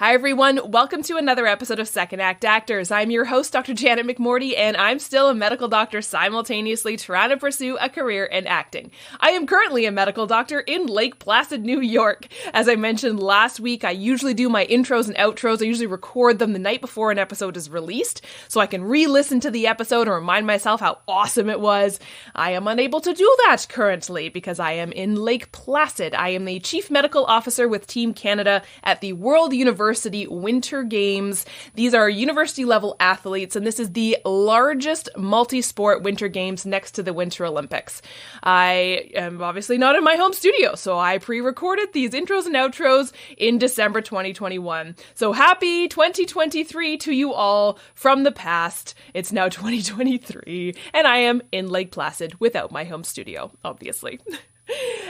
Hi everyone, welcome to another episode of Second Act Actors. I'm your host, Dr. Janet McMorty, and I'm still a medical doctor simultaneously trying to pursue a career in acting. I am currently a medical doctor in Lake Placid, New York. As I mentioned last week, I usually do my intros and outros. I usually record them the night before an episode is released, so I can re-listen to the episode and remind myself how awesome it was. I am unable to do that currently because I am in Lake Placid. I am the Chief Medical Officer with Team Canada at the World University Winter Games. These are university-level athletes, and this is the largest multi-sport Winter Games next to the Winter Olympics. I am obviously not in my home studio, so I pre-recorded these intros and outros in December 2021. So happy 2023 to you all from the past. It's now 2023, and I am in Lake Placid without my home studio, obviously.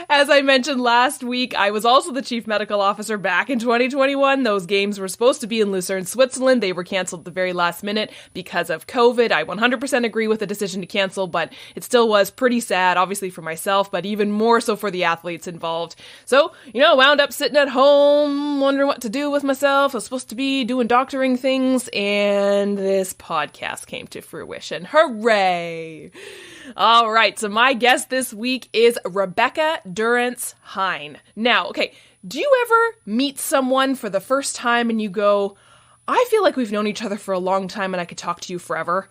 As I mentioned last week, I was also the chief medical officer back in 2021. Those games were supposed to be in Lucerne, Switzerland. They were canceled at the very last minute because of COVID. I 100% agree with the decision to cancel, but it still was pretty sad, obviously for myself, but even more so for the athletes involved. So, wound up sitting at home, wondering what to do with myself. I was supposed to be doing doctoring things, and this podcast came to fruition. Hooray! All right, so my guest this week is Rebecca Durance Hine. Now, okay, do you ever meet someone for the first time and you go, I feel like we've known each other for a long time and I could talk to you forever?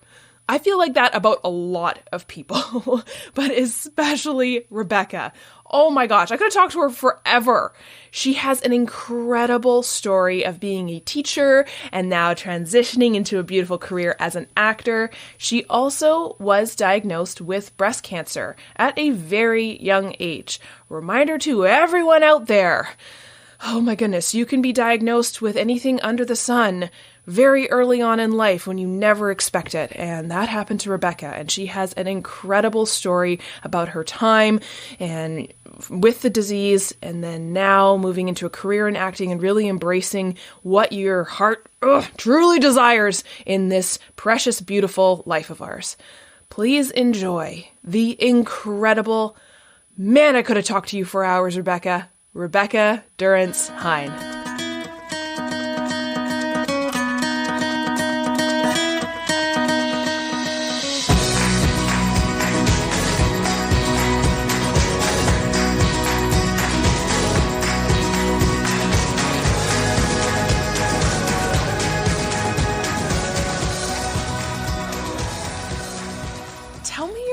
I feel like that about a lot of people, but especially Rebecca. Oh my gosh, I could have talked to her forever. She has an incredible story of being a teacher and now transitioning into a beautiful career as an actor. She also was diagnosed with breast cancer at a very young age. Reminder to everyone out there. Oh my goodness, you can be diagnosed with anything under the sun very early on in life when you never expect it. And that happened to Rebecca. And she has an incredible story about her time and with the disease, and then now moving into a career in acting and really embracing what your heart truly desires in this precious, beautiful life of ours. Please enjoy the incredible, man, I could have talked to you for hours, Rebecca Durance Hine.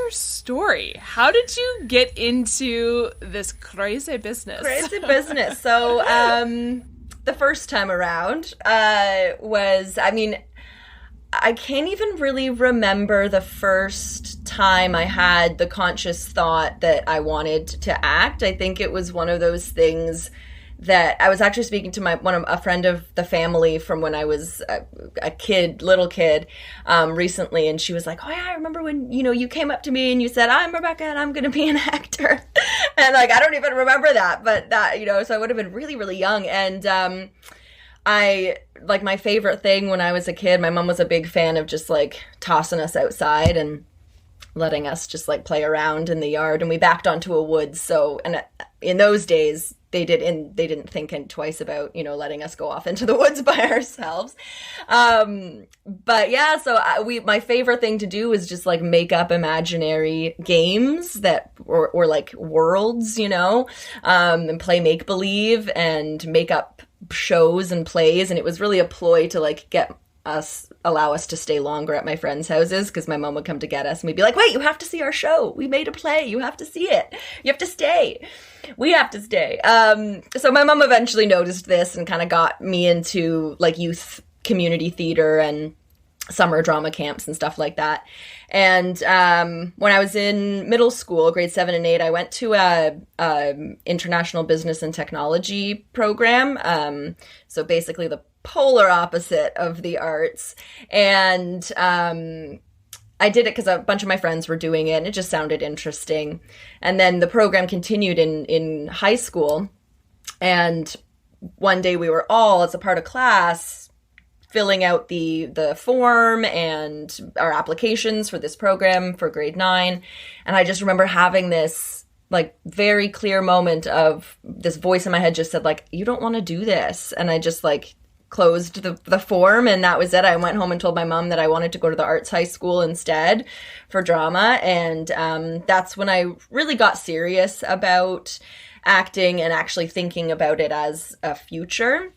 Story. How did you get into this crazy business? So, the first time around I can't even really remember the first time I had the conscious thought that I wanted to act. I think it was one of those things that I was actually speaking to a friend of the family from when I was a little kid, recently, and she was like, "Oh yeah, I remember when you came up to me and you said, 'I'm Rebecca and I'm going to be an actor,'" and I don't even remember that, but that so I would have been really, really young, and my favorite thing when I was a kid, my mom was a big fan of just tossing us outside and letting us just play around in the yard, and we backed onto a woods. So, and in those days, they didn't think twice about, letting us go off into the woods by ourselves. But yeah, so my favorite thing to do was just make up imaginary games that, or worlds, and play make-believe and make up shows and plays. And it was really a ploy to allow us to stay longer at my friends' houses, because my mom would come to get us and we'd be like, "Wait, you have to see our show. We made a play. You have to see it. You have to stay. We have to stay." So my mom eventually noticed this and kind of got me into youth community theater and summer drama camps and stuff like that. And when I was in middle school, grade 7 and 8, I went to a international business and technology program. So basically the polar opposite of the arts. And I did it because a bunch of my friends were doing it and it just sounded interesting. And then the program continued in high school. And one day we were all, as a part of class, filling out the form and our applications for this program for grade 9. And I just remember having this very clear moment of this voice in my head just said, you don't want to do this. And I just closed the form, and that was it. I went home and told my mom that I wanted to go to the arts high school instead for drama, and that's when I really got serious about acting and actually thinking about it as a future.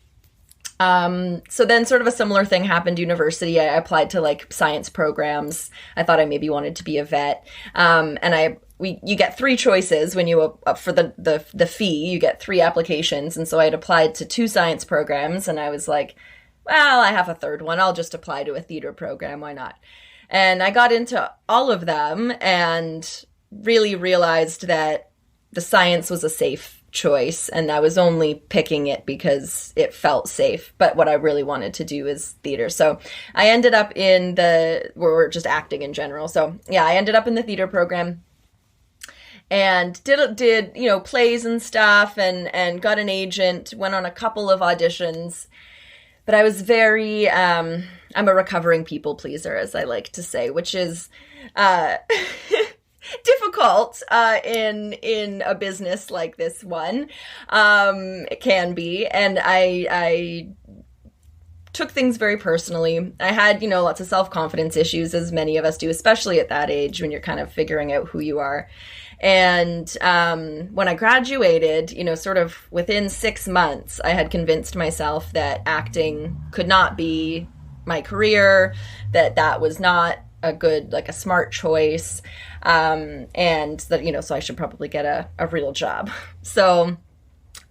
So then sort of a similar thing happened at university. I applied to like science programs. I thought I maybe wanted to be a vet. And you get 3 choices when you for the fee, you get 3 applications. And so I had applied to 2 science programs, and I was like, well, I have a third one. I'll just apply to a theater program. Why not? And I got into all of them and really realized that the science was a safe choice, and I was only picking it because it felt safe. But what I really wanted to do is theater. So I ended up in we're just acting in general. So yeah, I ended up in the theater program and did plays and stuff, and got an agent, went on a couple of auditions. But I was very, I'm a recovering people pleaser, as I like to say, which is difficult in a business like this one. It can be. And I took things very personally. I had, lots of self-confidence issues, as many of us do, especially at that age when you're kind of figuring out who you are. And when I graduated, sort of within 6 months, I had convinced myself that acting could not be my career, that was not a good, like a smart choice, and that, so I should probably get a real job. So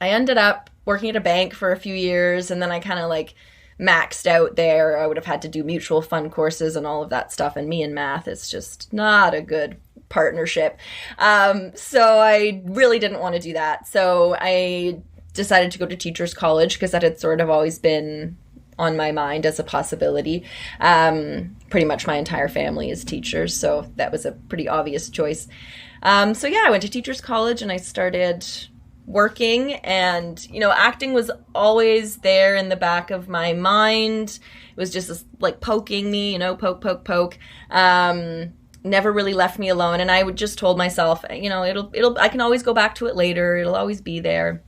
I ended up working at a bank for a few years, and then I kind of like maxed out there. I would have had to do mutual fund courses and all of that stuff, and me and math is just not a good partnership. So I really didn't want to do that. So I decided to go to teachers college because that had sort of always been on my mind as a possibility. Pretty much my entire family is teachers, so that was a pretty obvious choice. So yeah, I went to teachers college and I started working, and acting was always there in the back of my mind. It was just like poking me, poke. Never really left me alone, and I would just told myself, I can always go back to it later. It'll always be there.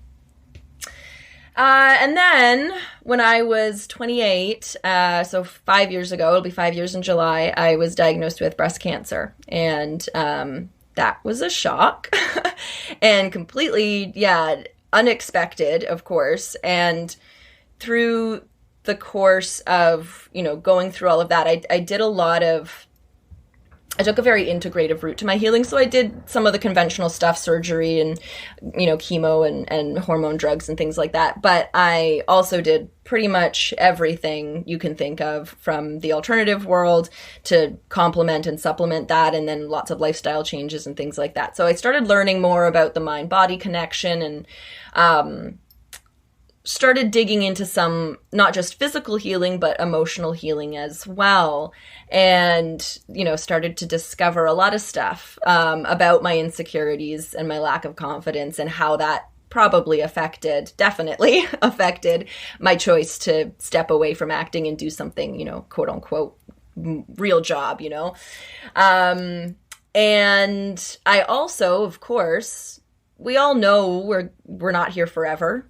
And then when I was 28, so 5 years ago, it'll be 5 years in July, I was diagnosed with breast cancer. And that was a shock and completely, unexpected, of course. And through the course of, going through all of that, I took a very integrative route to my healing. So I did some of the conventional stuff, surgery and, chemo and hormone drugs and things like that. But I also did pretty much everything you can think of from the alternative world to complement and supplement that, and then lots of lifestyle changes and things like that. So I started learning more about the mind-body connection, and started digging into some, not just physical healing, but emotional healing as well. And, started to discover a lot of stuff about my insecurities and my lack of confidence, and how that definitely affected my choice to step away from acting and do something, quote unquote, real job, And I also, of course, we all know we're not here forever,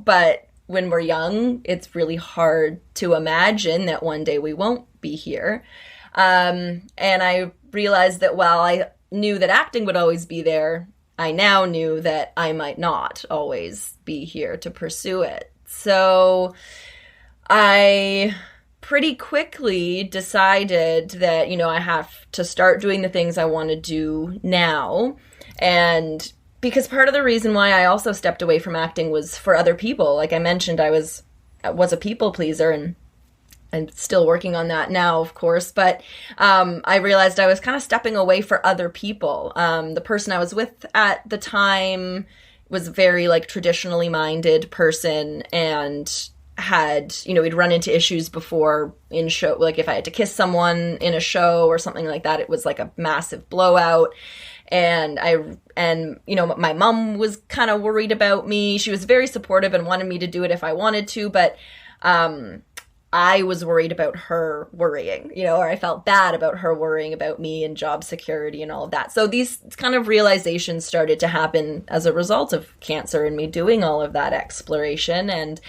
but when we're young, it's really hard to imagine that one day we won't be here. And I realized that while I knew that acting would always be there, I now knew that I might not always be here to pursue it. So I pretty quickly decided that, I have to start doing the things I want to do now. And because part of the reason why I also stepped away from acting was for other people. Like I mentioned, I was a people pleaser, and I'm still working on that now, of course. But I realized I was kind of stepping away for other people. The person I was with at the time was a very traditionally minded person, and had, we'd run into issues before in show. Like if I had to kiss someone in a show or something like that, it was like a massive blowout. And my mom was kind of worried about me. She was very supportive and wanted me to do it if I wanted to, but I was worried about her worrying, or I felt bad about her worrying about me and job security and all of that. So these kind of realizations started to happen as a result of cancer and me doing all of that exploration. And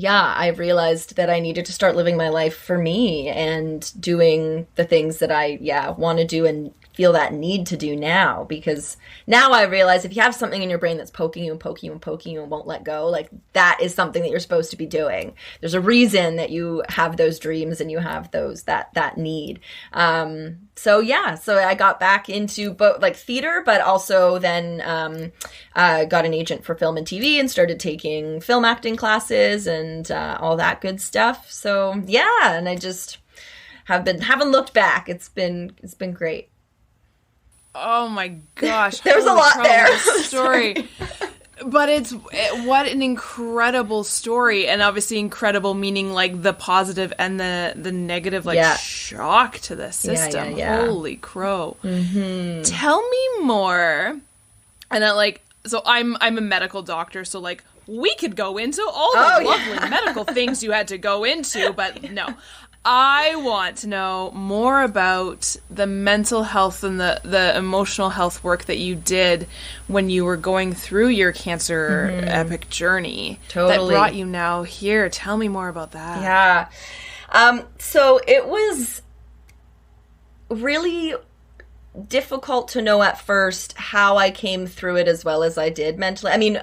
I realized that I needed to start living my life for me and doing the things that I, want to do and feel that need to do now. Because now I realize if you have something in your brain that's poking you and poking you and poking you and won't let go, like that is something that you're supposed to be doing. There's a reason that you have those dreams and you have that need. So I got back into both like theater, but also then got an agent for film and TV and started taking film acting classes and all that good stuff. So and I just haven't looked back. It's been great. Oh my gosh. There's a lot there. Story. But what an incredible story, and obviously incredible meaning like the positive and the negative, like shock to the system. Holy crow. Mm-hmm. Tell me more. And so I'm a medical doctor, so like we could go into all the lovely medical things you had to go into, but no. I want to know more about the mental health and the emotional health work that you did when you were going through your cancer epic journey that brought you now here. Tell me more about that. Yeah. So it was really difficult to know at first how I came through it as well as I did mentally. I mean,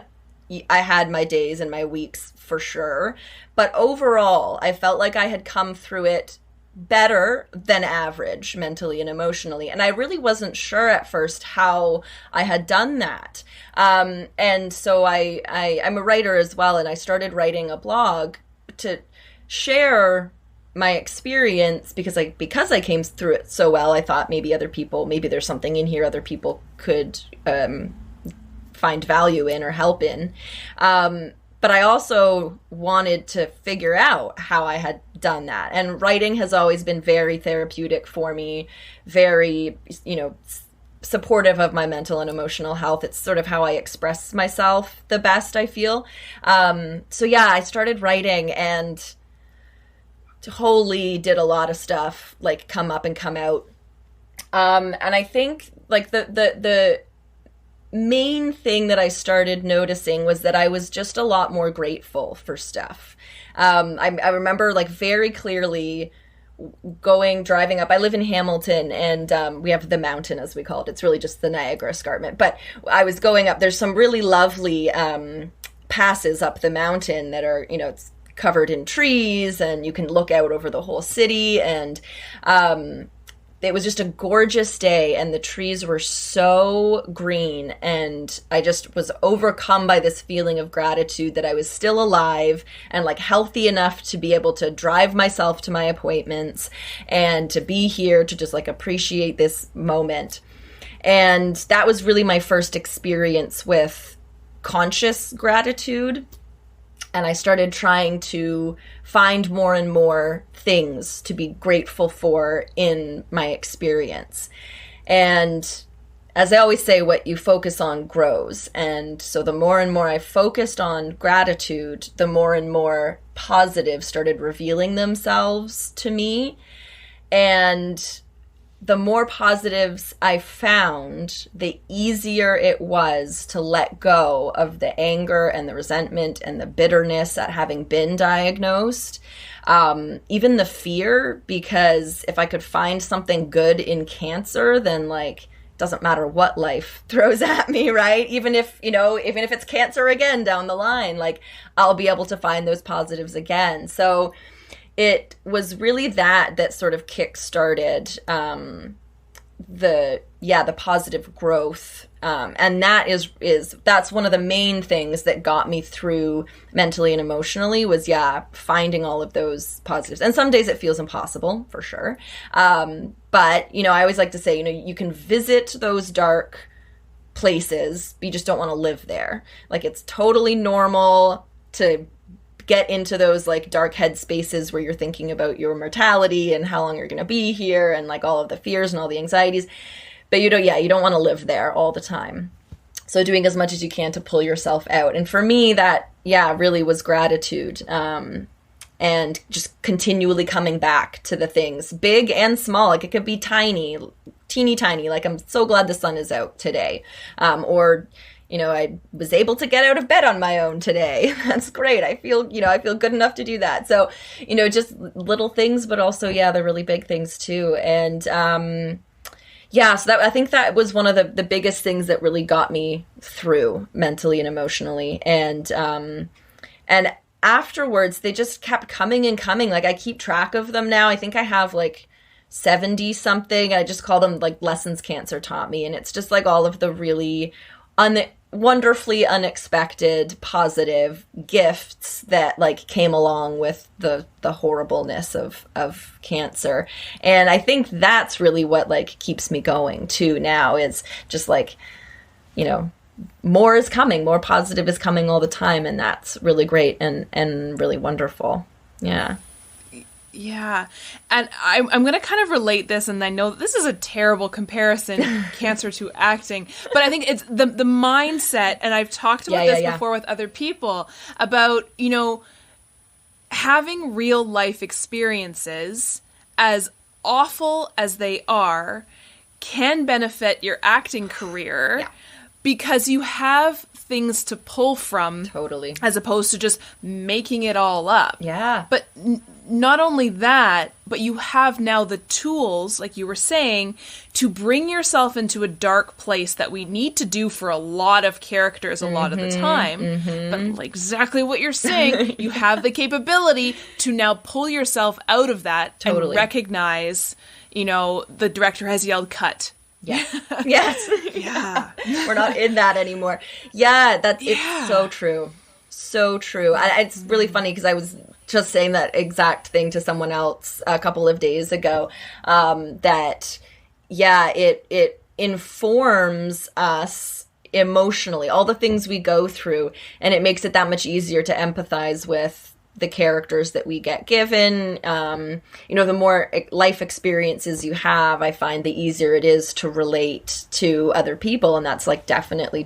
I had my days and my weeks for sure. But overall, I felt like I had come through it better than average mentally and emotionally. And I really wasn't sure at first how I had done that. And so I'm a writer as well. And I started writing a blog to share my experience because I came through it so well. I thought maybe there's something in here other people could find value in or help in. But I also wanted to figure out how I had done that. And writing has always been very therapeutic for me, very, supportive of my mental and emotional health. It's sort of how I express myself the best, I feel. I started writing and totally did a lot of stuff, like come up and come out. And I think like the main thing that I started noticing was that I was just a lot more grateful for stuff. I remember like very clearly driving up. I live in Hamilton and we have the mountain, as we call it. It's really just the Niagara Escarpment. But I was going up. There's some really lovely passes up the mountain that are, it's covered in trees and you can look out over the whole city. And it was just a gorgeous day and the trees were so green and I just was overcome by this feeling of gratitude that I was still alive and like healthy enough to be able to drive myself to my appointments and to be here to just like appreciate this moment. And that was really my first experience with conscious gratitude. And I started trying to find more and more things to be grateful for in my experience. And as I always say, what you focus on grows. And so the more and more I focused on gratitude, the more and more positives started revealing themselves to me. And the more positives I found, the easier it was to let go of the anger and the resentment and the bitterness at having been diagnosed. Even the fear, because if I could find something good in cancer, then like, doesn't matter what life throws at me, right? Even if it's cancer again down the line, like I'll be able to find those positives again. So it was really that sort of kick-started the positive growth. And that's one of the main things that got me through mentally and emotionally was, finding all of those positives. And some days it feels impossible, for sure. But, I always like to say, you can visit those dark places, but you just don't want to live there. Like, it's totally normal to get into those like dark head spaces where you're thinking about your mortality and how long you're going to be here and like all of the fears and all the anxieties. But you don't want to live there all the time. So doing as much as you can to pull yourself out. And for me, that, really was gratitude. And just continually coming back to the things, big and small. Like it could be tiny, teeny tiny. Like I'm so glad the sun is out today. Or I was able to get out of bed on my own today. That's great. I feel good enough to do that. So, just little things, but also, the really big things too. And, so I think that was one of the biggest things that really got me through mentally and emotionally. And afterwards, they just kept coming and coming. Like, I keep track of them now. I think I have like 70 something. I just call them like lessons cancer taught me. And it's just like all of the really wonderfully unexpected positive gifts that like came along with the horribleness of cancer. And I think that's really what like keeps me going too now, is just like, more is coming, more positive is coming all the time. And that's really great and really wonderful. Yeah. Yeah. And I'm going to kind of relate this, and I know that this is a terrible comparison, cancer to acting, but I think it's the mindset, and I've talked about this before with other people, about, having real life experiences, as awful as they are, can benefit your acting career because you have things to pull from. Totally. As opposed to just making it all up. Yeah. But not only that, but you have now the tools, like you were saying, to bring yourself into a dark place that we need to do for a lot of characters a lot of the time. But like exactly what you're saying, you have the capability to now pull yourself out of that and recognize, the director has yelled cut. Yeah. Yes. Yeah. We're not in that anymore. Yeah, it's so true. So true. It's really funny because I was just saying that exact thing to someone else a couple of days ago, that, it informs us emotionally, all the things we go through, and it makes it that much easier to empathize with the characters that we get given. The more life experiences you have, I find the easier it is to relate to other people. And that's like definitely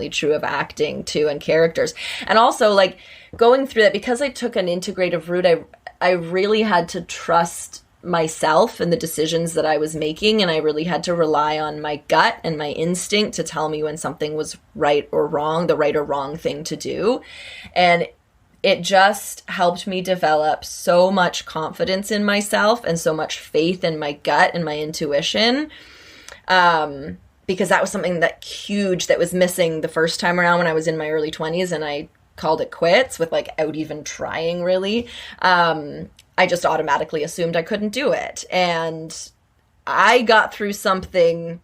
true of acting too, and characters. And also like going through that, because I took an integrative route, I really had to trust myself and the decisions that I was making. And I really had to rely on my gut and my instinct to tell me when something was right or wrong, the right or wrong thing to do. And it just helped me develop so much confidence in myself and so much faith in my gut and my intuition. Because that was something that was missing the first time around when I was in my early 20s and I called it quits without even trying really. I just automatically assumed I couldn't do it. And I got through something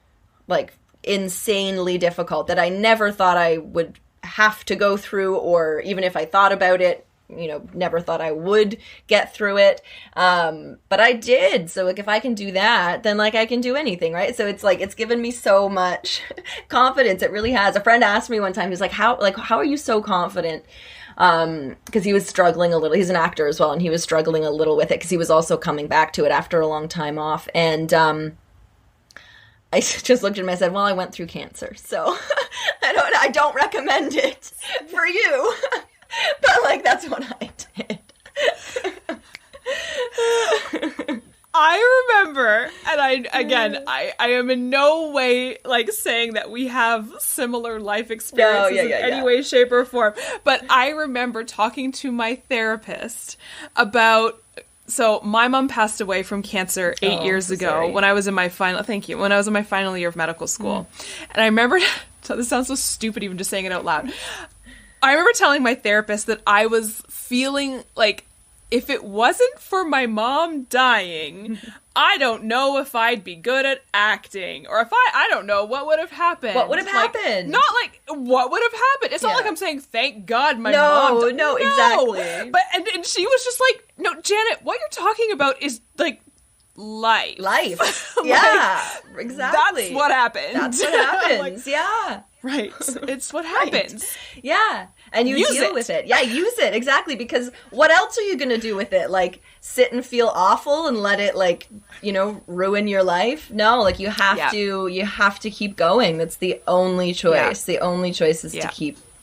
like insanely difficult that I never thought I would have to go through, or even if I thought about it, never thought I would get through it. But I did. So like, if I can do that, then like I can do anything, right? So it's like, it's given me so much confidence. It really has. A friend asked me one time, he was like, how are you so confident? Because he was struggling a little. He's an actor as well, and he was struggling a little with it because he was also coming back to it after a long time off. And I just looked at him and I said, well, I went through cancer, so I don't recommend it for you. But like, that's what I did. I remember, and I am in no way like saying that we have similar life experiences in any way, shape, or form. But I remember talking to my therapist about. So my mom passed away from cancer 8 years ago when I was in my final year of medical school. And I remember, so this sounds so stupid even just saying it out loud. I remember telling my therapist that I was feeling like if it wasn't for my mom dying, I don't know if I'd be good at acting, or if I don't know what would have happened. What would have happened? Not like what would have happened. It's not like I'm saying thank God my mom died. No, exactly. But and she was just like, no, Janet, what you're talking about is like life. Yeah, exactly. That's what happens. That's what happens. Yeah. Right. It's what happens. Right. Yeah. And you deal with it. Yeah, use it. Exactly. Because what else are you going to do with it? Like, sit and feel awful and let it, like, ruin your life? No, like, you have to keep going. That's the only choice. The only choice is to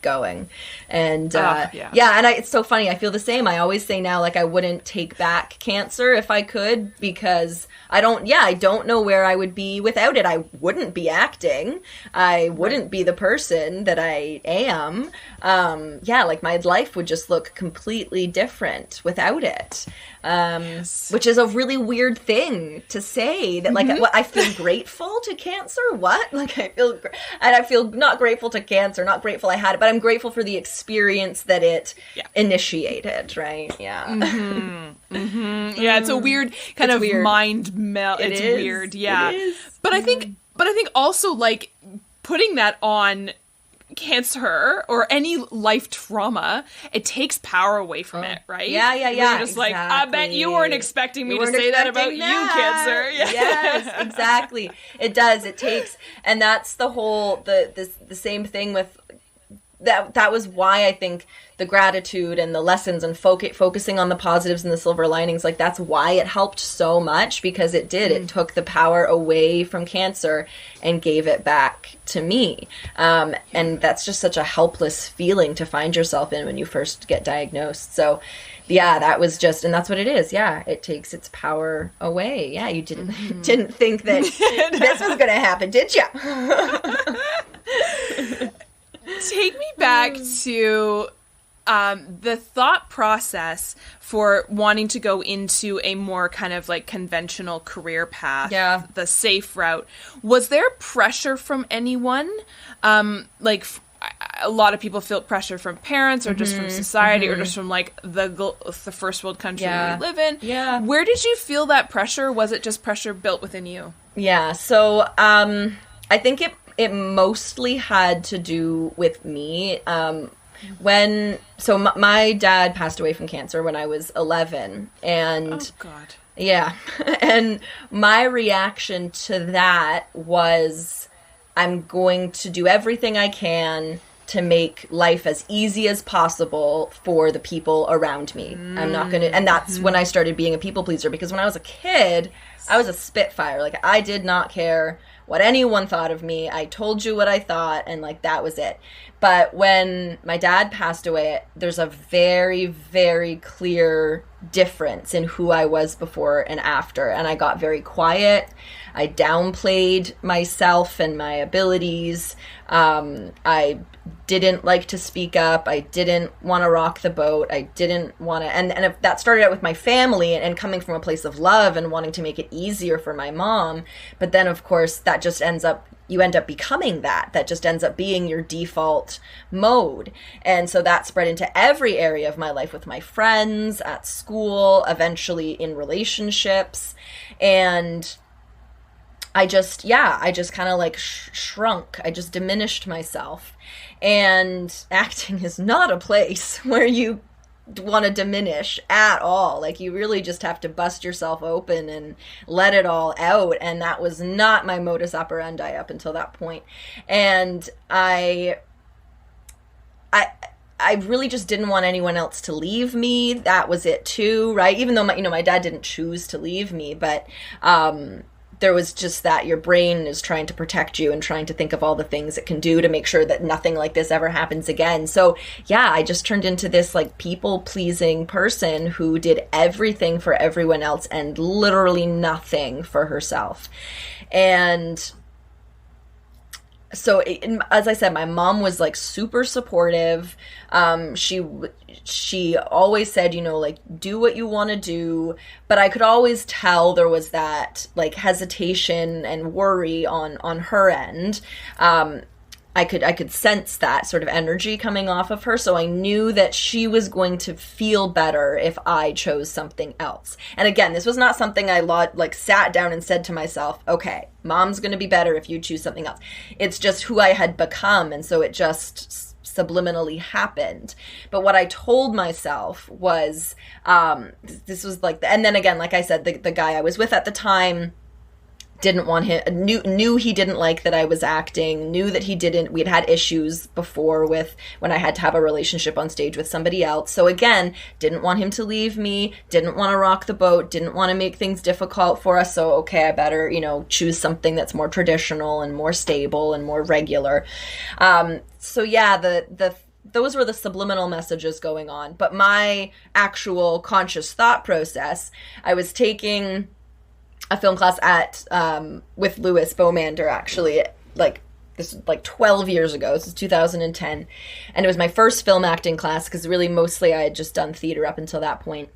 going. And yeah, and it's so funny. I feel the same. I always say now, like, I wouldn't take back cancer if I could, because I don't know where I would be without it. I wouldn't be acting. I wouldn't be the person that I am. Like, my life would just look completely different without it. Which is a really weird thing to say, that, like, I feel grateful to cancer. What? Like, I feel not grateful to cancer, not grateful I had it, but I'm grateful for the experience that it initiated, right? Yeah. Yeah, it's a weird kind of weird mind melt. It's weird. Yeah. It is. But I think also, like, putting that on cancer or any life trauma, it takes power away from it, right? Yeah. You're just like, I bet you weren't expecting me to say that about you, cancer. Yeah. Yes, exactly. It does. It takes, and that's the whole, the same thing with that was why I think the gratitude and the lessons and focusing on the positives and the silver linings, like, that's why it helped so much, because it did. It took the power away from cancer and gave it back to me. And that's just such a helpless feeling to find yourself in when you first get diagnosed. So yeah, that was just, and that's what it is. Yeah, it takes its power away. Yeah, you didn't think that this was going to happen, did you? Take me back to the thought process for wanting to go into a more kind of like conventional career path, the safe route. Was there pressure from anyone? Like, a lot of people feel pressure from parents, or just from society, or just from, like, the first world country we live in. Yeah. Where did you feel that pressure? Was it just pressure built within you? Yeah. So I think it mostly had to do with me. My dad passed away from cancer when I was 11, and oh God, yeah, and my reaction to that was, I'm going to do everything I can to make life as easy as possible for the people around me. I'm not going to, and that's when I started being a people pleaser, because when I was a kid, I was a spitfire. Like, I did not care what anyone thought of me. I told you what I thought, and, like, that was it. But when my dad passed away, there's a very, very clear difference in who I was before and after. And I got very quiet. I downplayed myself and my abilities. I didn't like to speak up. I didn't want to rock the boat. I didn't want to, and if that started out with my family and coming from a place of love and wanting to make it easier for my mom. But then, of course, that just you end up becoming that just ends up being your default mode. And so that spread into every area of my life, with my friends, at school, eventually in relationships. And I just kind of like shrunk. I just diminished myself. And acting is not a place where you want to diminish at all. Like, you really just have to bust yourself open and let it all out. And that was not my modus operandi up until that point. And I really just didn't want anyone else to leave me. That was it too, right? Even though my dad didn't choose to leave me, but there was just that your brain is trying to protect you and trying to think of all the things it can do to make sure that nothing like this ever happens again. So yeah, I just turned into this, like, people-pleasing person who did everything for everyone else and literally nothing for herself. And so as I said, my mom was, like, super supportive. She always said, like, do what you want to do. But I could always tell there was that, like, hesitation and worry on her end. I could sense that sort of energy coming off of her. So I knew that she was going to feel better if I chose something else. And again, this was not something I sat down and said to myself, okay, mom's going to be better if you choose something else. It's just who I had become. And so it just subliminally happened. But what I told myself was, this was like, and then again, like I said, the guy I was with at the time didn't want him, knew he didn't like that I was acting, knew that we'd had issues before with when I had to have a relationship on stage with somebody else. So again, didn't want him to leave me, didn't want to rock the boat, didn't want to make things difficult for us. So, okay, I better, choose something that's more traditional and more stable and more regular. So yeah, the those were the subliminal messages going on. But my actual conscious thought process, I was taking a film class at with Louis Beaumander, actually, like this was like 12 years ago. This is 2010, and it was my first film acting class, because really mostly I had just done theater up until that point.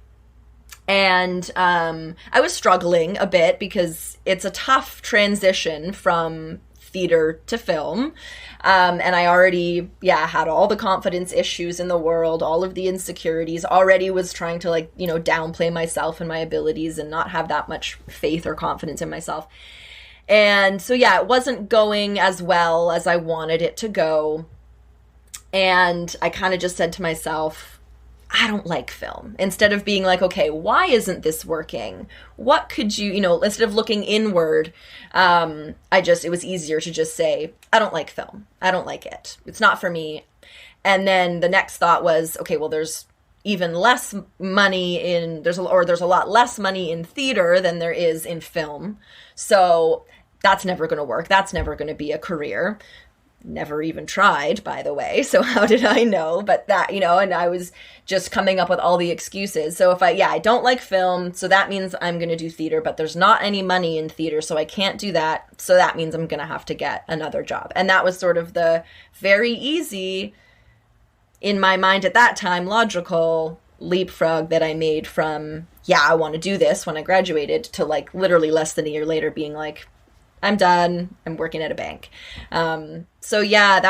And I was struggling a bit, because it's a tough transition from theater to film. And I already, had all the confidence issues in the world, all of the insecurities, already was trying to, like, you know, downplay myself and my abilities and not have that much faith or confidence in myself. And so, it wasn't going as well as I wanted it to go. And I kind of just said to myself, I don't like film. Instead of being like, okay, why isn't this working? What could you, instead of looking inward, it was easier to just say, I don't like film. I don't like it. It's not for me. And then the next thought was, okay, well, there's even less money there's a lot less money in theater than there is in film. So that's never going to work. That's never going to be a career. Never even tried, by the way. So how did I know? But that, and I was just coming up with all the excuses. So if I don't like film, so that means I'm going to do theater, but there's not any money in theater, so I can't do that. So that means I'm going to have to get another job. And that was sort of the very easy, in my mind at that time, logical leapfrog that I made from, I want to do this when I graduated, to like literally less than a year later being like, I'm done. I'm working at a bank. That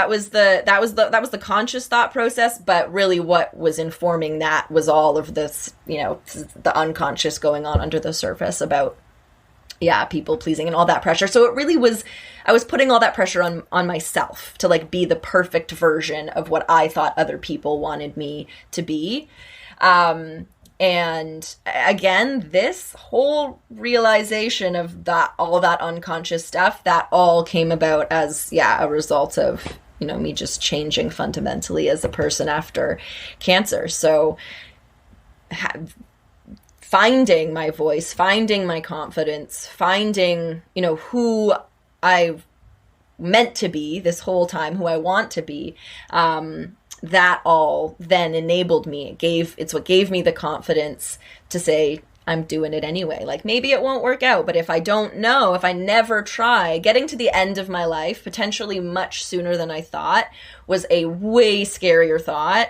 was the conscious thought process, but really what was informing that was all of this, the unconscious going on under the surface about, people pleasing and all that pressure. So it really was, I was putting all that pressure on myself to like be the perfect version of what I thought other people wanted me to be. And again, this whole realization of all that unconscious stuff, that all came about as, a result of, me just changing fundamentally as a person after cancer. So finding my voice, finding my confidence, finding, who I meant to be this whole time, who I want to be, that all then enabled me. It's what gave me the confidence to say, I'm doing it anyway. Like, maybe it won't work out, but if I don't know, if I never try, getting to the end of my life, potentially much sooner than I thought, was a way scarier thought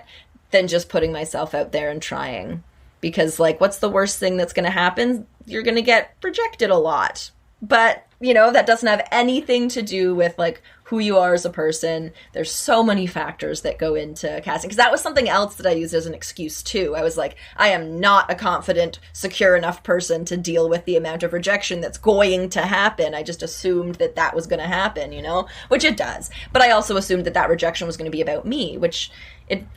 than just putting myself out there and trying. Because, like, what's the worst thing that's going to happen? You're going to get rejected a lot. But, that doesn't have anything to do with, like, who you are as a person. There's so many factors that go into casting. Because that was something else that I used as an excuse, too. I was like, I am not a confident, secure enough person to deal with the amount of rejection that's going to happen. I just assumed that was going to happen, which it does. But I also assumed that rejection was going to be about me, which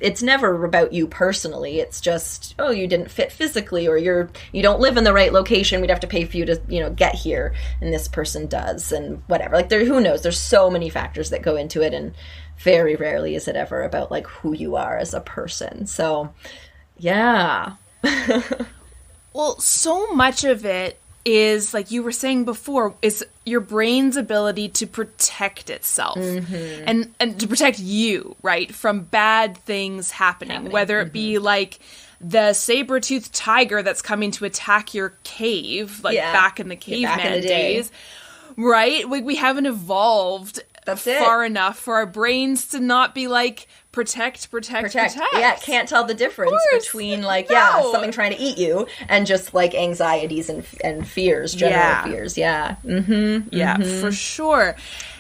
it's never about you personally. It's just, oh, you didn't fit physically, or you don't live in the right location. We'd have to pay for you to, get here, and this person does, and whatever. Like, who knows? There's so many factors that go into it, and very rarely is it ever about like who you are as a person. So, yeah. Well, so much of it is, like you were saying before, is your brain's ability to protect itself and to protect you, right, from bad things happening. Whether it be like the saber-toothed tiger that's coming to attack your cave, like back in the caveman days, right? We haven't evolved far enough for our brains to not be like, protect. Yeah, can't tell the difference between like, something trying to eat you and just like anxieties and fears, general fears. Yeah. For sure.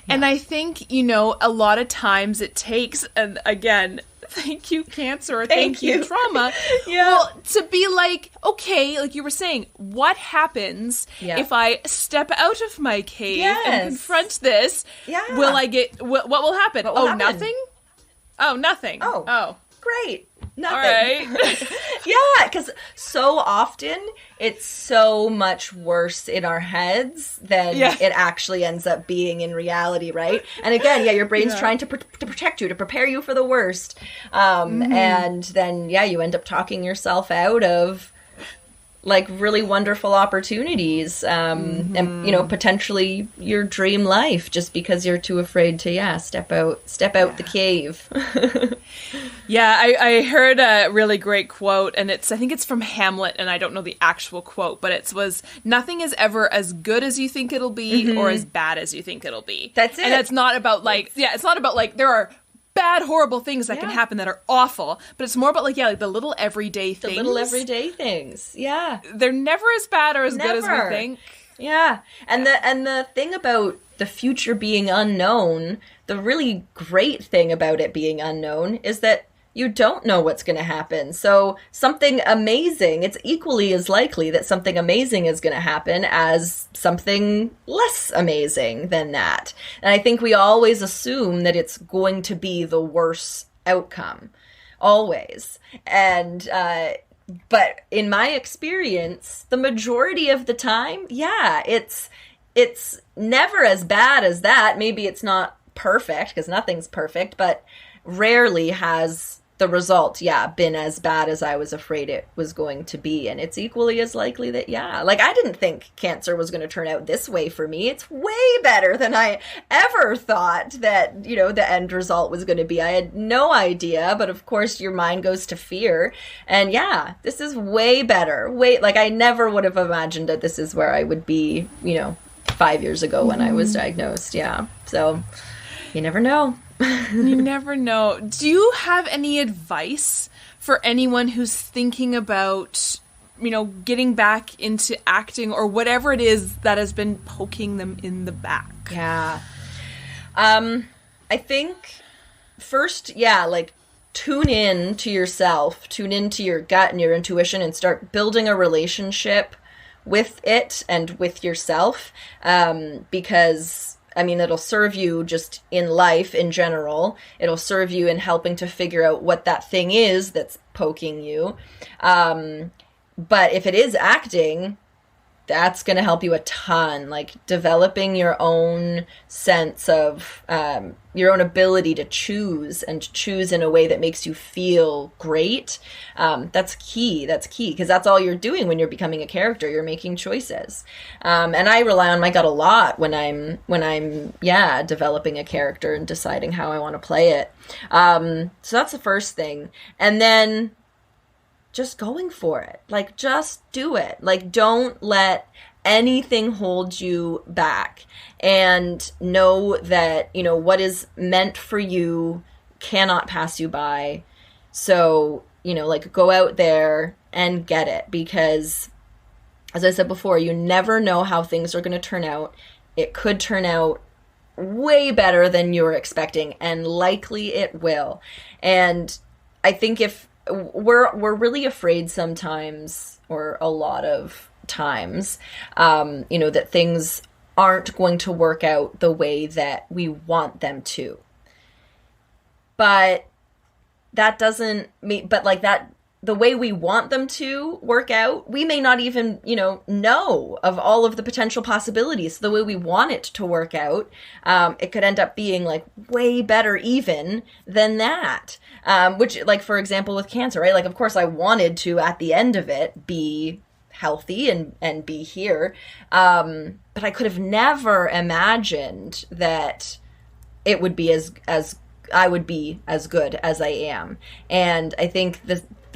And I think, a lot of times it takes, and again, thank you, cancer, or thank you, trauma. Well, to be like, okay, like you were saying, what happens if I step out of my cave and confront this? Will I get, what will happen? Nothing? Oh, nothing. Oh. Great. Nothing. All right. Because so often it's so much worse in our heads than it actually ends up being in reality, right? And again, your brain's trying to protect you, to prepare you for the worst. And then, you end up talking yourself out of like really wonderful opportunities, and potentially your dream life, just because you're too afraid to step out the cave. Yeah, I heard a really great quote, and I think it's from Hamlet, and I don't know the actual quote, but it was, nothing is ever as good as you think it'll be or as bad as you think it'll be. That's it. And it's not about it's not about there are bad, horrible things that can happen that are awful, but it's more about the little everyday things. The little everyday things. Yeah. They're never as bad or as good as we think. Yeah. And the thing about the future being unknown, the really great thing about it being unknown is that you don't know what's going to happen. So something amazing, it's equally as likely that something amazing is going to happen as something less amazing than that. And I think we always assume that it's going to be the worst outcome. Always. And, but in my experience, the majority of the time, it's never as bad as that. Maybe it's not perfect, because nothing's perfect, but rarely has the result, been as bad as I was afraid it was going to be. And it's equally as likely that, I didn't think cancer was going to turn out this way for me. It's way better than I ever thought that, the end result was going to be. I had no idea, but of course your mind goes to fear. And this is way better. I never would have imagined that this is where I would be, 5 years ago when I was diagnosed. Yeah. So you never know. You never know. Do you have any advice for anyone who's thinking about, getting back into acting or whatever it is that has been poking them in the back? Yeah. I think first, tune in to yourself, tune into your gut and your intuition, and start building a relationship with it and with yourself, because it'll serve you just in life in general. It'll serve you in helping to figure out what that thing is that's poking you. But if it is acting, that's going to help you a ton. Developing your own sense of your own ability to choose, and choose in a way that makes you feel great. That's key. That's key, because that's all you're doing when you're becoming a character. You're making choices. And I rely on my gut a lot when I'm developing a character and deciding how I want to play it. So that's the first thing. And then just going for it. Just do it. Don't let anything hold you back, and know that, what is meant for you cannot pass you by. So, go out there and get it, because as I said before, you never know how things are going to turn out. It could turn out way better than you were expecting, and likely it will. And I think if we're really afraid sometimes, or a lot of times, that things aren't going to work out the way that we want them to. But that doesn't mean, that the way we want them to work out, we may not even, know of all of the potential possibilities. The way we want it to work out, it could end up being way better even than that. Which, for example, with cancer, right? Of course I wanted to, at the end of it, be healthy and be here. But I could have never imagined that it would be as I would be as good as I am. And I think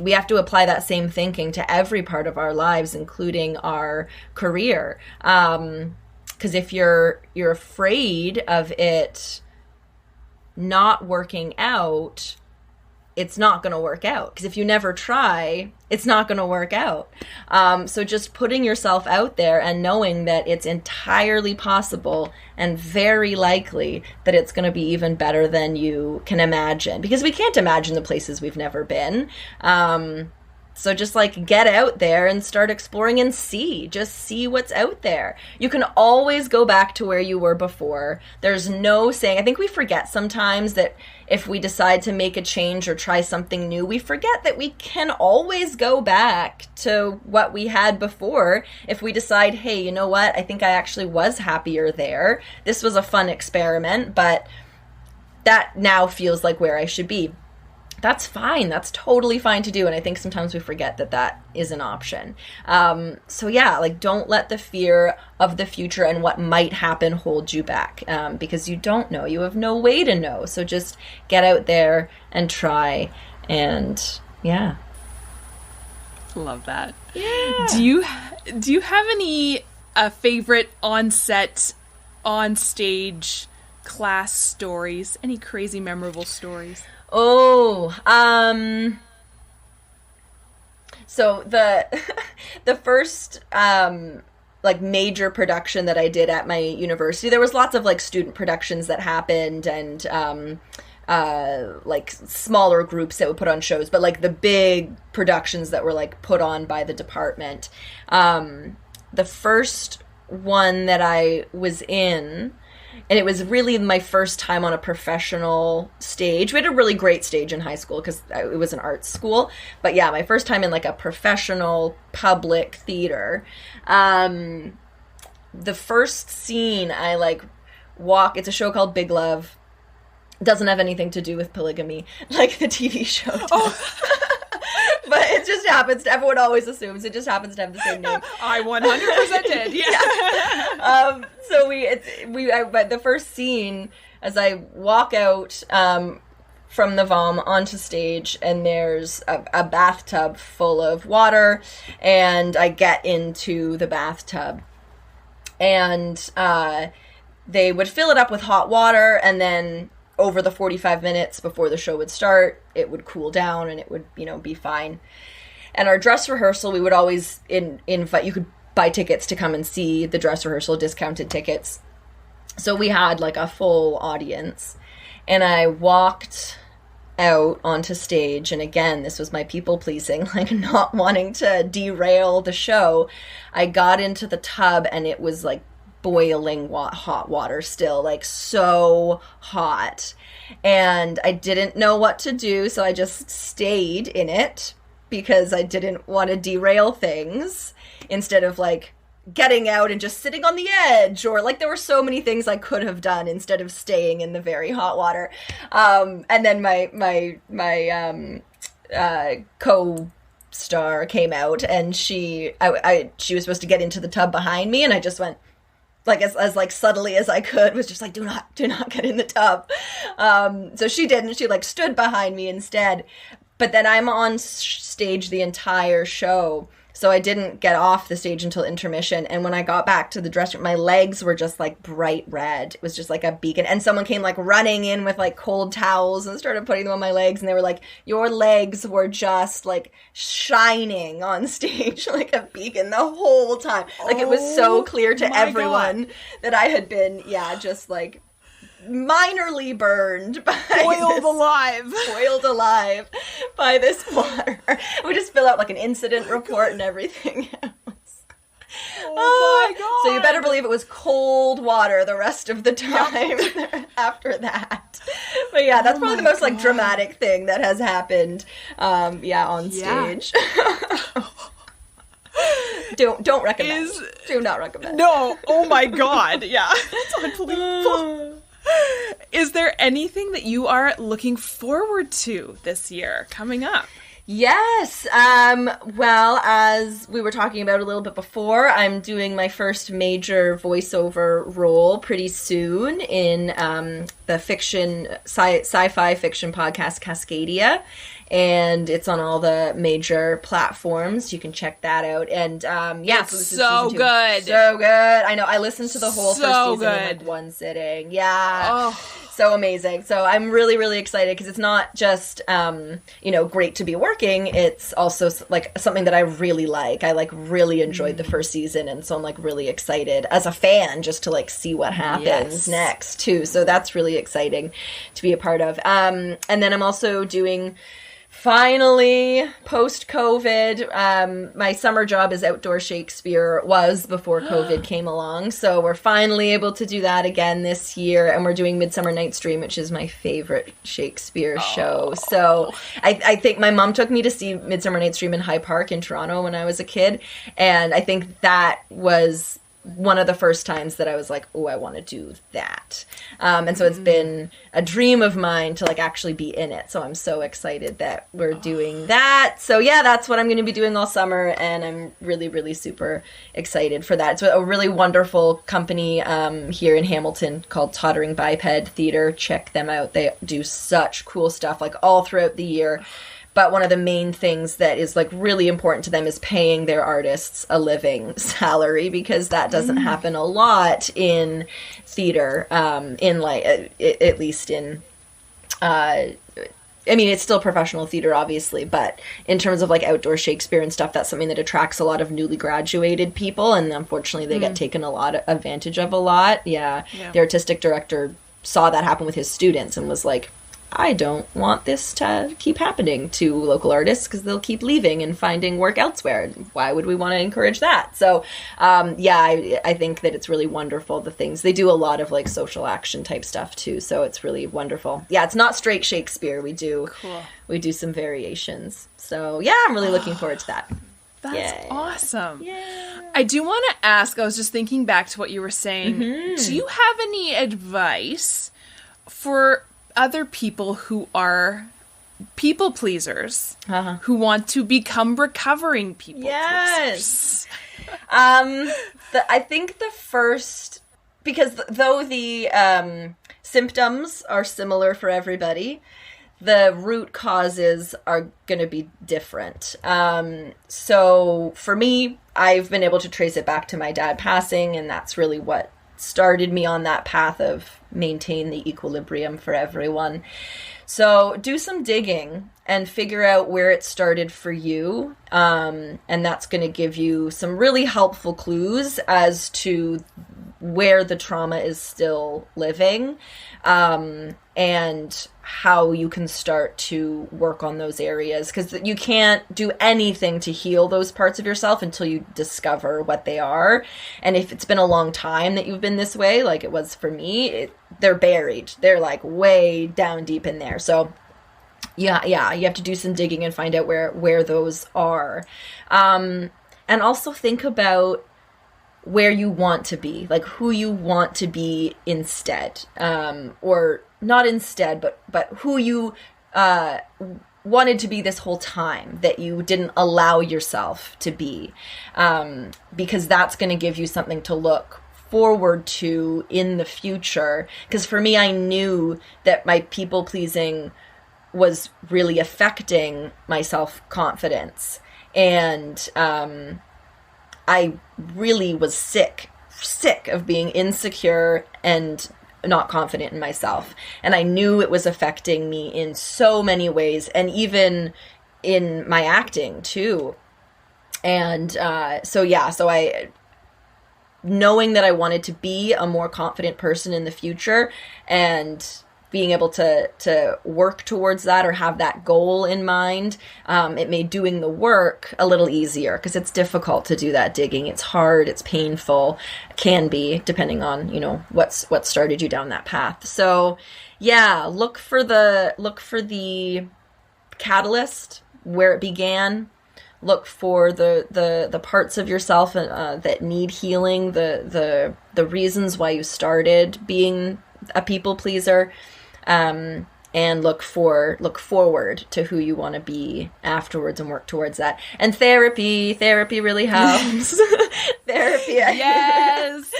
we have to apply that same thinking to every part of our lives, including our career. Because if you're afraid of it not working out, it's not going to work out. Because if you never try, it's not going to work out. So just putting yourself out there and knowing that it's entirely possible and very likely that it's going to be even better than you can imagine. Because we can't imagine the places we've never been. So just get out there and start exploring and just see what's out there. You can always go back to where you were before. There's no saying, I think we forget sometimes that if we decide to make a change or try something new, we forget that we can always go back to what we had before. If we decide, hey, you know what? I think I actually was happier there. This was a fun experiment, but that now feels like where I should be. that's fine. That's totally fine to do. And I think sometimes we forget that that is an option. So yeah, like don't let the fear of the future and what might happen hold you back, because you don't know. You have no way to know. So just get out there and try. And yeah. Love that. Yeah. Do you have any favorite on-set, on-stage class stories? Any crazy memorable stories? Oh, so the first like major production that I did at my university, there was lots of like student productions that happened, and like smaller groups that would put on shows, but like the big productions that were like put on by the department. The first one that I was in, and it was really my first time on a professional stage. We had a really great stage in high school because it was an arts school. But yeah, my first time in like a professional public theater. The first scene I like it's a show called Big Love. Doesn't have anything to do with polygamy like the TV show does. Oh. But it just happens to, everyone always assumes it just happens to have the same name. I 100% did. Yeah. But the first scene, as I walk out from the VOM onto stage, and there's a bathtub full of water, and I get into the bathtub, and they would fill it up with hot water, and then over the 45 minutes before the show would start, it would cool down and it would, be fine. And our dress rehearsal, we would always invite, you could buy tickets to come and see the dress rehearsal, discounted tickets. So we had like a full audience, and I walked out onto stage, and again, this was my people pleasing, like not wanting to derail the show. I got into the tub, and it was like boiling hot water still, like so hot, and I didn't know what to do, so I just stayed in it because I didn't want to derail things, instead of like getting out and just sitting on the edge, or like there were so many things I could have done instead of staying in the very hot water. And then my co-star came out, and she was supposed to get into the tub behind me, and I just went like as like subtly as I could, was just like, do not get in the tub. So she didn't. She like stood behind me instead. But then I'm on stage the entire show, so I didn't get off the stage until intermission. And when I got back to the dressing room, my legs were just like bright red. It was just like a beacon. And someone came like running in with like cold towels and started putting them on my legs. And they were like, your legs were just like shining on stage like a beacon the whole time. Like it was so clear to everyone that I had been, just like minorly burned by boiled alive by this water. We just fill out like an incident report and everything else. Oh my god. So you better believe it was cold water the rest of the time after that. But yeah, that's probably the most like dramatic thing that has happened on stage. Don't recommend. Do not recommend. No. Oh my god. Yeah. It's unbelievable. Is there anything that you are looking forward to this year coming up? Yes. Well, as we were talking about a little bit before, I'm doing my first major voiceover role pretty soon in the sci-fi fiction podcast Cascadia. And it's on all the major platforms. You can check that out. And it's so good. So good. I know. I listened to the whole first season in like one sitting. Yeah. Oh. So amazing. So I'm really, really excited because it's not just, great to be working. It's also like something that I really like. I like really enjoyed the first season. And so I'm like really excited as a fan just to like see what happens next too. So that's really exciting to be a part of. And then I'm also doing... Finally, post-COVID, my summer job is outdoor Shakespeare, was before COVID came along. So we're finally able to do that again this year. And we're doing Midsummer Night's Dream, which is my favorite Shakespeare show. So I think my mom took me to see Midsummer Night's Dream in High Park in Toronto when I was a kid. And I think that was one of the first times that I was like, oh, I want to do that. And so it's been a dream of mine to like actually be in it. So I'm so excited that we're doing that. So yeah, that's what I'm going to be doing all summer. And I'm really, really super excited for that. It's a really wonderful company here in Hamilton called Tottering Biped Theater. Check them out. They do such cool stuff like all throughout the year. But one of the main things that is like really important to them is paying their artists a living salary, because that doesn't happen a lot in theater, in like, at least in, I mean, it's still professional theater, obviously, but in terms of like outdoor Shakespeare and stuff, that's something that attracts a lot of newly graduated people. And unfortunately, they get taken a lot of advantage of a lot. Yeah. The artistic director saw that happen with his students and was like, I don't want this to keep happening to local artists because they'll keep leaving and finding work elsewhere. Why would we want to encourage that? So, I think that it's really wonderful, the things. They do a lot of, like, social action type stuff, too, so it's really wonderful. Yeah, it's not straight Shakespeare. We do some variations. So, yeah, I'm really looking forward to that. That's awesome. Yeah. I do want to ask, I was just thinking back to what you were saying. Do you have any advice for other people who are people pleasers, who want to become recovering people pleasers? I think the first, because though the symptoms are similar for everybody, the root causes are going to be different. So for me, I've been able to trace it back to my dad passing, and that's really what started me on that path of maintain the equilibrium for everyone. So do some digging and figure out where it started for you. And that's going to give you some really helpful clues as to where the trauma is still living, and how you can start to work on those areas, because you can't do anything to heal those parts of yourself until you discover what they are. And if it's been a long time that you've been this way, like it was for me, they're buried. They're like way down deep in there. So yeah, you have to do some digging and find out where those are. And also think about where you want to be, like who you want to be instead, or not instead, but who you wanted to be this whole time that you didn't allow yourself to be, because that's going to give you something to look forward to in the future. Because for me, I knew that my people pleasing was really affecting my self-confidence, and I really was sick of being insecure and not confident in myself. And I knew it was affecting me in so many ways, and even in my acting too. And so I, knowing that I wanted to be a more confident person in the future, and being able to work towards that or have that goal in mind, it made doing the work a little easier, because it's difficult to do that digging. It's hard, it's painful, can be, depending on, what started you down that path. So yeah, look for the catalyst, where it began. Look for the parts of yourself that need healing, the reasons why you started being a people pleaser. And look forward to who you want to be afterwards and work towards that. And therapy really helps. Therapy. Yes.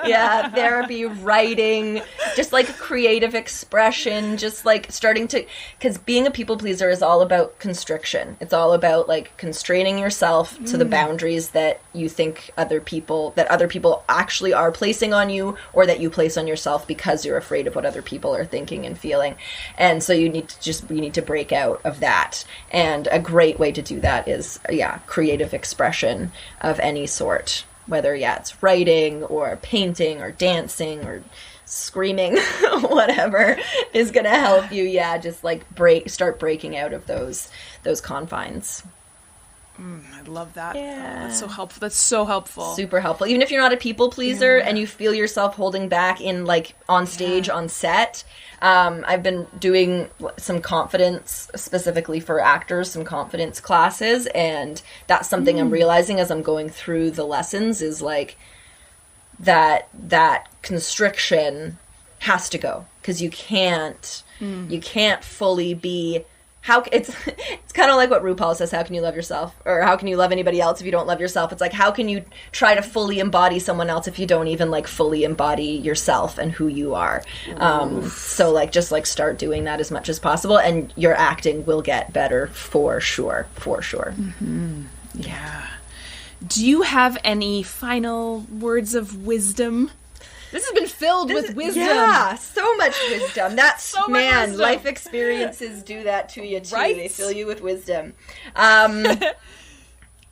Yeah. Therapy, writing, just like creative expression, just like starting to, because being a people pleaser is all about constriction. It's all about like constraining yourself to the boundaries that you think other people actually are placing on you, or that you place on yourself because you're afraid of what other people are thinking and feeling. And so you need to break out of that. And a great way to do that is creative expression of any sort, whether it's writing or painting or dancing or screaming, whatever is going to help you. Just like start breaking out of those confines. I love that. Yeah. Oh, that's so helpful. That's so helpful. Super helpful. Even if you're not a people pleaser and you feel yourself holding back in like on stage, on set. I've been doing some confidence, specifically for actors, some confidence classes. And that's something I'm realizing as I'm going through the lessons is like that constriction has to go. Because you can't fully be... it's kind of like what RuPaul says, how can you love yourself? Or how can you love anybody else if you don't love yourself? It's like, how can you try to fully embody someone else if you don't even like fully embody yourself and who you are? So like, just like start doing that as much as possible and your acting will get better for sure. Mm-hmm. Yeah. Do you have any final words of wisdom? This has been filled with wisdom. Yeah, so much wisdom. That's, so much wisdom. Life experiences do that to you too. Right? They fill you with wisdom. I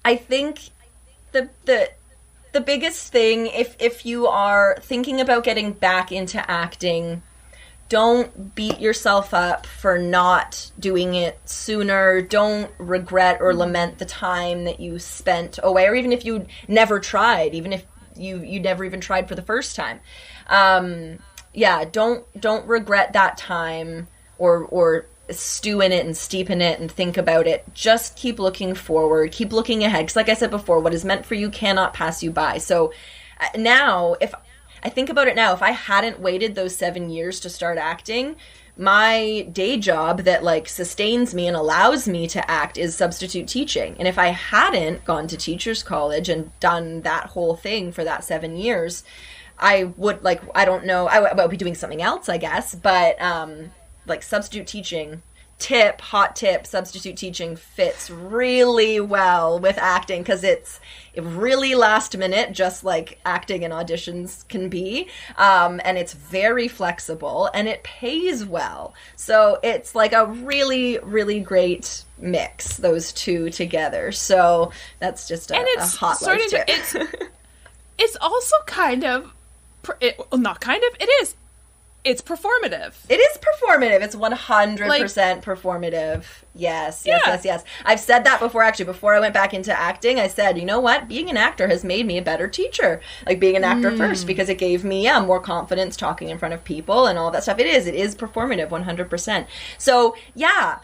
think the biggest thing, if you are thinking about getting back into acting, don't beat yourself up for not doing it sooner. Don't regret or lament the time that you spent away, or even if you never tried, even if you never even tried for the first time. Don't regret that time or stew in it and steep in it and think about it. Just keep looking forward, keep looking ahead. Because like I said before, what is meant for you cannot pass you by. So now, if I think about it now, if I hadn't waited those 7 years to start acting, my day job that like sustains me and allows me to act is substitute teaching. And if I hadn't gone to teachers college and done that whole thing for that 7 years, I would like, I don't know, I would be doing something else, I guess. But like substitute teaching, hot tip, substitute teaching fits really well with acting because it's really last minute, just like acting and auditions can be. And it's very flexible and it pays well. So it's like a really, really great mix, those two together. So that's just a hot life tip. It's also kind of, it is. It's performative. It is performative. It's 100% performative. Yes. I've said that before, actually. Before I went back into acting, I said, you know what? Being an actor has made me a better teacher. Like being an actor first, because it gave me more confidence talking in front of people and all that stuff. It is performative, 100%. So, yeah,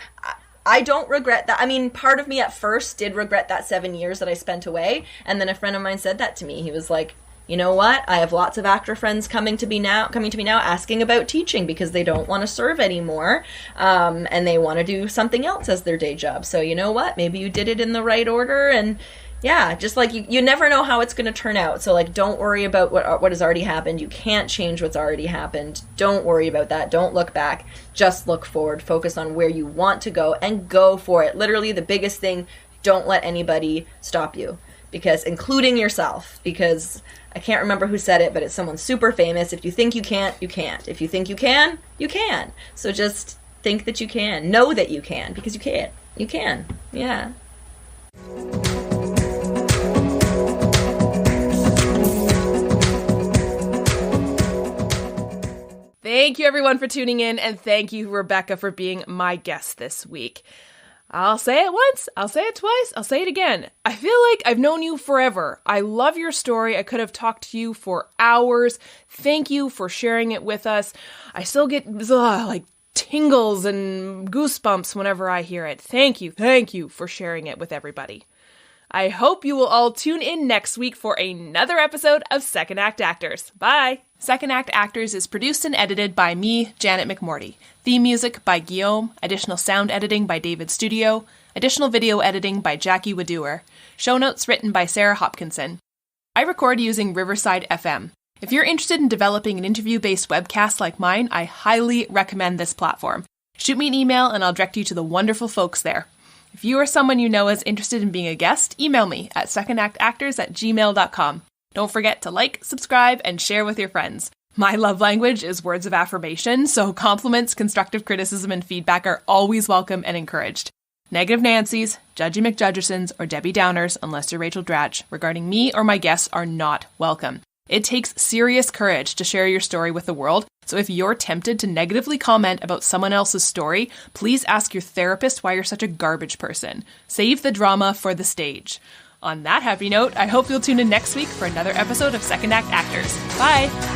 I don't regret that. I mean, part of me at first did regret that 7 years that I spent away. And then a friend of mine said that to me. He was like, you know what? I have lots of actor friends coming to me now asking about teaching because they don't want to serve anymore, and they want to do something else as their day job. So you know what? Maybe you did it in the right order, and yeah, just like you never know how it's going to turn out. So like, don't worry about what has already happened. You can't change what's already happened. Don't worry about that. Don't look back. Just look forward. Focus on where you want to go and go for it. Literally, the biggest thing: don't let anybody stop you, including yourself. Because I can't remember who said it, but it's someone super famous. If you think you can't, you can't. If you think you can, you can. So just think that you can. Know that you can, because you can. You can. Yeah. Thank you, everyone, for tuning in, and thank you, Rebecca, for being my guest this week. I'll say it once, I'll say it twice, I'll say it again. I feel like I've known you forever. I love your story. I could have talked to you for hours. Thank you for sharing it with us. I still get tingles and goosebumps whenever I hear it. Thank you for sharing it with everybody. I hope you will all tune in next week for another episode of Second Act Actors. Bye! Second Act Actors is produced and edited by me, Janet McMorty. Theme music by Guillaume. Additional sound editing by David Studio. Additional video editing by Jackie Wadoer. Show notes written by Sarah Hopkinson. I record using Riverside FM. If you're interested in developing an interview-based webcast like mine, I highly recommend this platform. Shoot me an email and I'll direct you to the wonderful folks there. If you or someone you know is interested in being a guest, email me at secondactactors@gmail.com. Don't forget to like, subscribe, and share with your friends. My love language is words of affirmation, so compliments, constructive criticism, and feedback are always welcome and encouraged. Negative Nancys, Judgy McJudgersons, or Debbie Downers, unless you're Rachel Dratch, regarding me or my guests are not welcome. It takes serious courage to share your story with the world, so if you're tempted to negatively comment about someone else's story, please ask your therapist why you're such a garbage person. Save the drama for the stage. On that happy note, I hope you'll tune in next week for another episode of Second Act Actors. Bye!